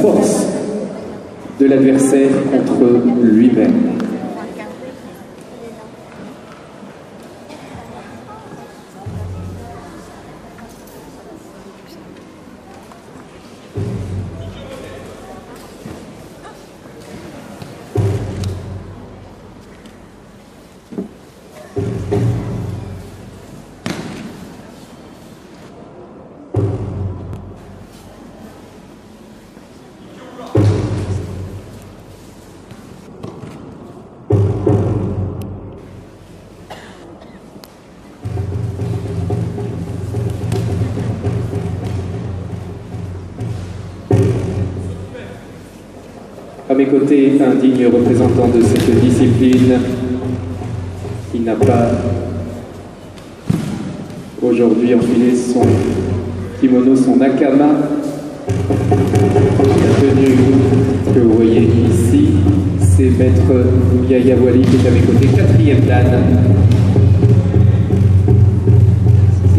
force de l'adversaire contre lui-même. À mes côtés, un digne représentant de cette discipline qui n'a pas aujourd'hui enfilé son kimono, son nakama. La tenue que vous voyez ici, c'est Maître Yaya Wali qui est à mes côtés, 4e dan,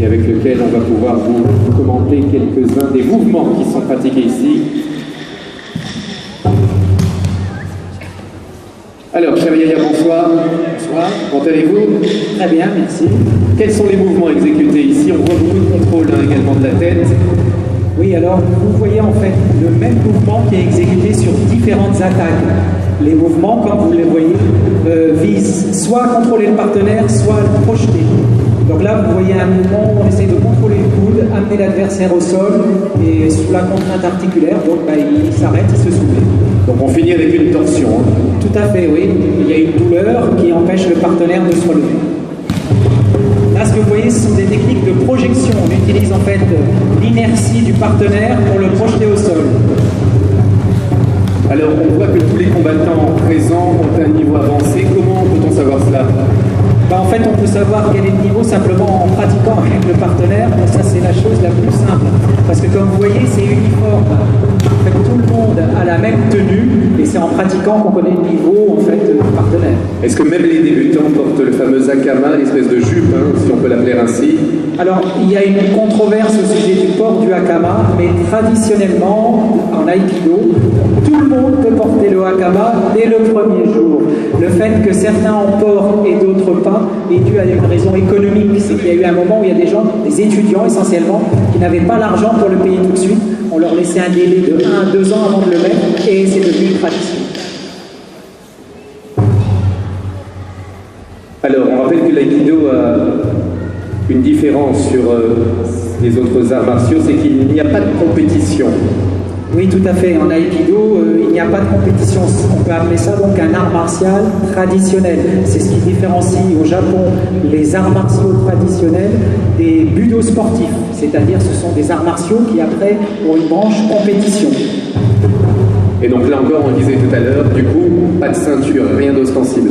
et avec lequel on va pouvoir vous commenter quelques-uns des mouvements qui sont pratiqués ici. Alors, cher Yaya, bonsoir. Bonsoir. Comment allez-vous? Très bien, merci. Quels sont les mouvements exécutés ici? On voit beaucoup de contrôle également de la tête. Oui, alors vous voyez en fait le même mouvement qui est exécuté sur différentes attaques. Les mouvements, comme vous les voyez, visent soit à contrôler le partenaire, soit à le projeter. Donc là, vous voyez un mouvement où on essaie de contrôler le coude, amener l'adversaire au sol et sous la contrainte articulaire, donc il s'arrête, il se soulève. Donc on finit avec une torsion. Tout à fait, oui. Il y a une douleur qui empêche le partenaire de se relever. Là, ce que vous voyez, ce sont des techniques de projection. On utilise en fait l'inertie du partenaire pour le projeter au sol. Alors, on voit que tous les combattants présents ont un niveau avancé. Comment peut-on savoir cela? En fait, on peut savoir quel est le niveau simplement en pratiquant avec le partenaire. Donc ça, c'est la chose la plus simple. Parce que comme vous voyez, c'est uniforme. En fait, tout le monde a la même tenue et c'est en pratiquant qu'on connaît le niveau en fait, du partenaire. Est-ce que même les débutants portent le fameux akama, l'espèce de jupe, si on peut l'appeler ainsi? Alors, il y a une controverse au sujet du port du hakama, mais traditionnellement, en Aïkido, tout le monde peut porter le hakama dès le premier jour. Le fait que certains en portent et d'autres pas est dû à une raison économique. C'est qu'il y a eu un moment où il y a des gens, des étudiants essentiellement, qui n'avaient pas l'argent pour le payer tout de suite. On leur laissait un délai de 1 à 2 ans avant de le mettre et c'est devenu une tradition. Alors, on rappelle que l'aïkido a une différence sur les autres arts martiaux, c'est qu'il n'y a pas de compétition. Oui, tout à fait. En Aïkido, il n'y a pas de compétition. On peut appeler ça donc un art martial traditionnel. C'est ce qui différencie au Japon les arts martiaux traditionnels des budo sportifs. C'est-à-dire ce sont des arts martiaux qui après ont une branche compétition. Et donc là encore, on disait tout à l'heure, du coup, pas de ceinture, rien d'ostensible.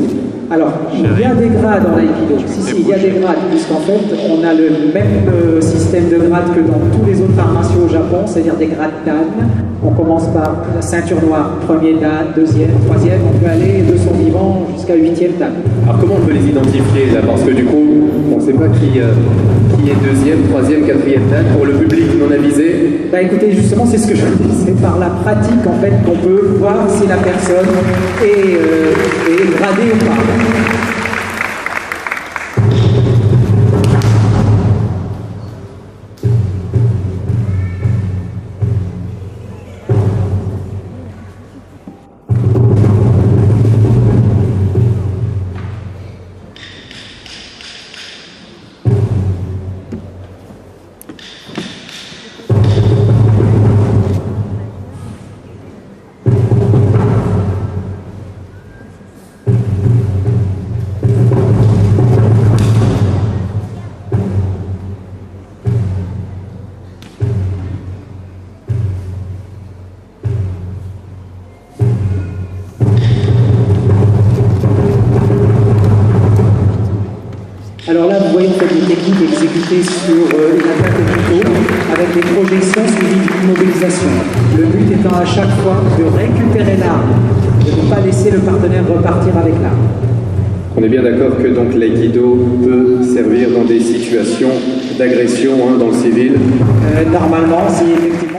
Alors, il y a des grades en Aïkido. Si, il y a des grades, puisqu'en fait, on a le même système de grades que dans tous les autres arts martiaux au Japon, c'est-à-dire des grades dan. On commence par la ceinture noire, premier dan, deuxième, troisième, on peut aller de son vivant jusqu'à 8e dan. Alors comment on peut les identifier là? Parce que du coup, on ne sait pas qui est deuxième, troisième, quatrième dan pour le public non avisé. Bah écoutez, justement, c'est ce que je vous dis, c'est par la pratique en fait qu'on peut voir si la personne est gradée ou pas. Alors là, vous voyez en fait des techniques exécutées sur une attaque au couteau avec des projections suivies d'immobilisation. Le but étant à chaque fois de récupérer l'arme, de ne pas laisser le partenaire repartir avec l'arme. On est bien d'accord que donc l'aïkido peut servir dans des situations d'agression dans le civil. Normalement, si effectivement